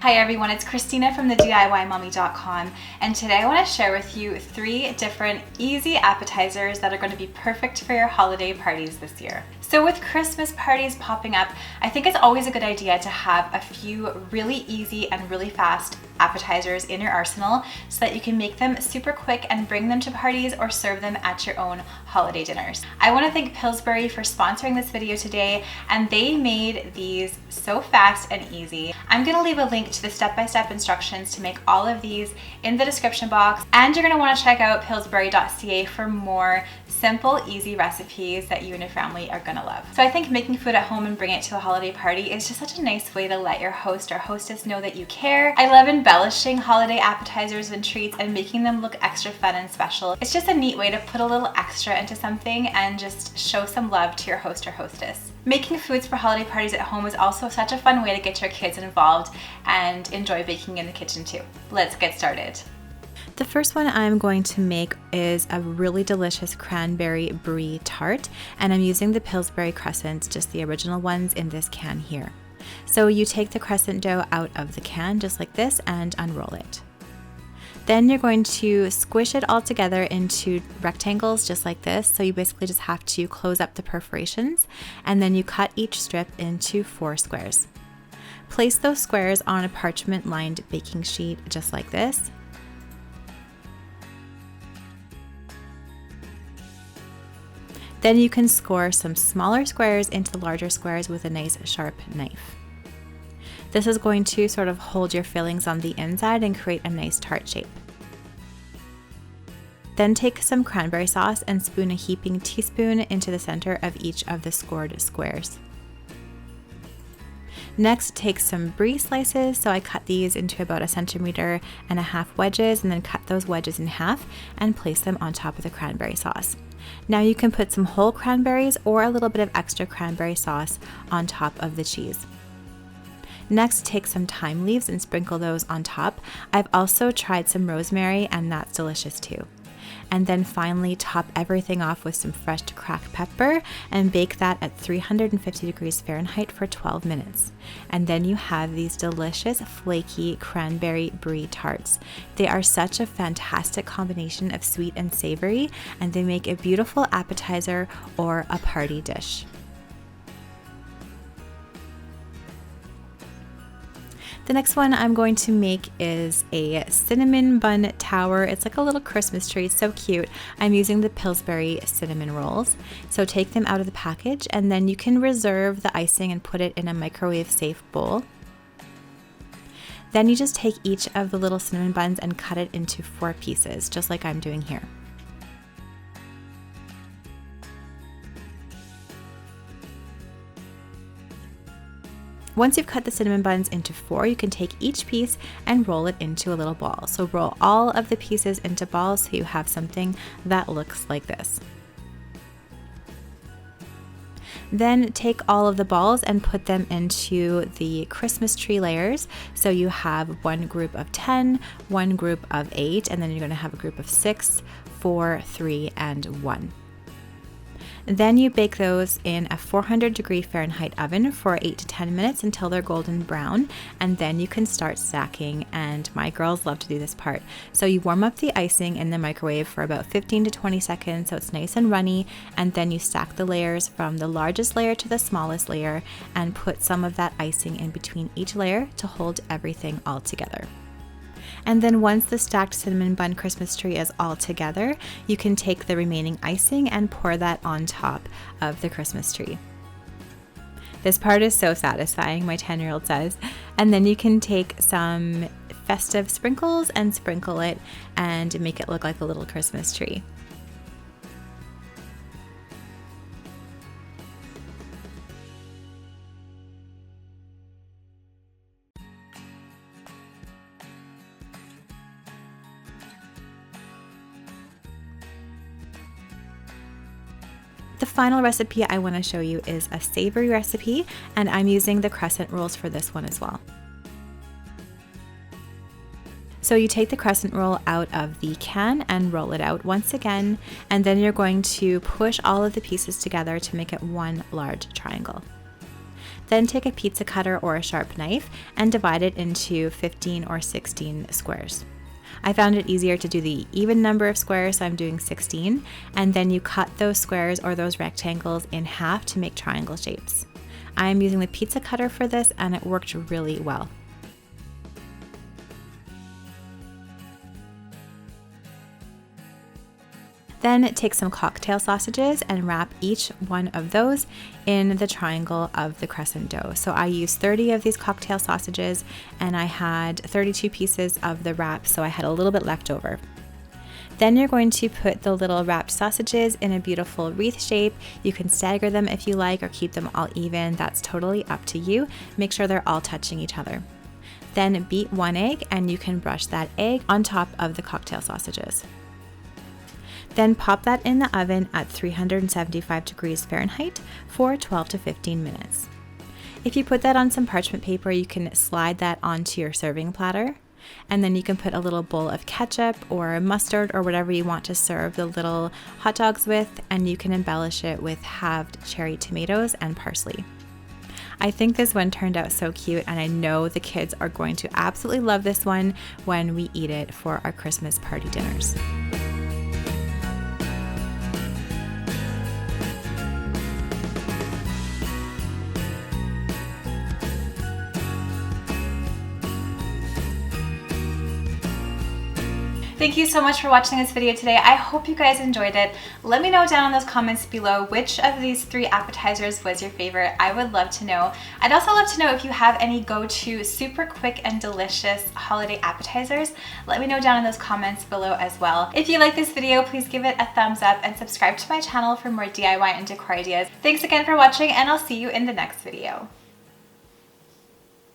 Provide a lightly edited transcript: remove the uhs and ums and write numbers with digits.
Hi everyone, it's Christina from the DIYmommy.com, and today I want to share with you 3 different easy appetizers that are going to be perfect for your holiday parties this year. So with Christmas parties popping up, I think it's always a good idea to have a few really easy and really fast appetizers in your arsenal so that you can make them super quick and bring them to parties or serve them at your own holiday dinners. I want to thank Pillsbury for sponsoring this video today, and they made these so fast and easy. I'm going to leave a link to the step-by-step instructions to make all of these in the description box, and you're going to want to check out pillsbury.ca for more simple, easy recipes that you and your family are going to love. So I think making food at home and bringing it to a holiday party is just such a nice way to let your host or hostess know that you care. I love embellishing holiday appetizers and treats and making them look extra fun and special. It's just a neat way to put a little extra into something and just show some love to your host or hostess. Making foods for holiday parties at home is also such a fun way to get your kids involved and enjoy baking in the kitchen too. Let's get started. The first one I'm going to make is a really delicious cranberry brie tart, and I'm using the Pillsbury Crescent, just the original ones in this can here. So you take the crescent dough out of the can just like this and unroll it. Then you're going to squish it all together into rectangles just like this. So you basically just have to close up the perforations, and then you cut each strip into 4 squares. Place those squares on a parchment lined baking sheet just like this. Then you can score some smaller squares into larger squares with a nice sharp knife. This is going to sort of hold your fillings on the inside and create a nice tart shape. Then take some cranberry sauce and spoon a heaping teaspoon into the center of each of the scored squares. Next, take some brie slices. So I cut these into about 1.5 centimeter wedges, and then cut those wedges in half and place them on top of the cranberry sauce. Now you can put some whole cranberries or a little bit of extra cranberry sauce on top of the cheese. Next, take some thyme leaves and sprinkle those on top. I've also tried some rosemary, and that's delicious too. And then finally top everything off with some fresh cracked pepper and bake that at 350 degrees Fahrenheit for 12 minutes. And then you have these delicious flaky cranberry brie tarts. They are such a fantastic combination of sweet and savory, and they make a beautiful appetizer or a party dish. The next one I'm going to make is a cinnamon bun tower. It's like a little Christmas tree. It's so cute. I'm using the Pillsbury cinnamon rolls. So take them out of the package, and then you can reserve the icing and put it in a microwave safe bowl. Then you just take each of the little cinnamon buns and cut it into 4 pieces, just like I'm doing here. Once you've cut the cinnamon buns into 4, you can take each piece and roll it into a little ball. So roll all of the pieces into balls so you have something that looks like this. Then take all of the balls and put them into the Christmas tree layers. So you have one group of 10, one group of 8, and then you're going to have a group of 6, 4, 3, and 1. Then you bake those in a 400 degree Fahrenheit oven for 8 to 10 minutes until they're golden brown, and then you can start stacking, and my girls love to do this part. So you warm up the icing in the microwave for about 15 to 20 seconds so it's nice and runny, and then you stack the layers from the largest layer to the smallest layer and put some of that icing in between each layer to hold everything all together. And then once the stacked cinnamon bun Christmas tree is all together, you can take the remaining icing and pour that on top of the Christmas tree. This part is so satisfying, my 10-year-old says. And then you can take some festive sprinkles and sprinkle it and make it look like a little Christmas tree. The final recipe I want to show you is a savory recipe, and I'm using the Crescent rolls for this one as well. So you take the Crescent roll out of the can and roll it out once again, and then you're going to push all of the pieces together to make it one large triangle. Then take a pizza cutter or a sharp knife and divide it into 15 or 16 squares. I found it easier to do the even number of squares, so I'm doing 16, and then you cut those squares or those rectangles in half to make triangle shapes. I am using the pizza cutter for this and it worked really well. Then take some cocktail sausages and wrap each one of those in the triangle of the crescent dough. So I used 30 of these cocktail sausages and I had 32 pieces of the wrap, so I had a little bit left over. Then you're going to put the little wrapped sausages in a beautiful wreath shape. You can stagger them if you like or keep them all even. That's totally up to you. Make sure they're all touching each other. Then beat 1 egg and you can brush that egg on top of the cocktail sausages. Then pop that in the oven at 375 degrees Fahrenheit for 12 to 15 minutes. If you put that on some parchment paper, you can slide that onto your serving platter, and then you can put a little bowl of ketchup or mustard or whatever you want to serve the little hot dogs with, and you can embellish it with halved cherry tomatoes and parsley. I think this one turned out so cute, and I know the kids are going to absolutely love this one when we eat it for our Christmas party dinners. Thank you so much for watching this video today. I hope you guys enjoyed it. Let me know down in those comments below which of these 3 appetizers was your favorite. I would love to know. I'd also love to know if you have any go-to super quick and delicious holiday appetizers. Let me know down in those comments below as well. If you like this video, please give it a thumbs up and subscribe to my channel for more DIY and decor ideas. Thanks again for watching, and I'll see you in the next video.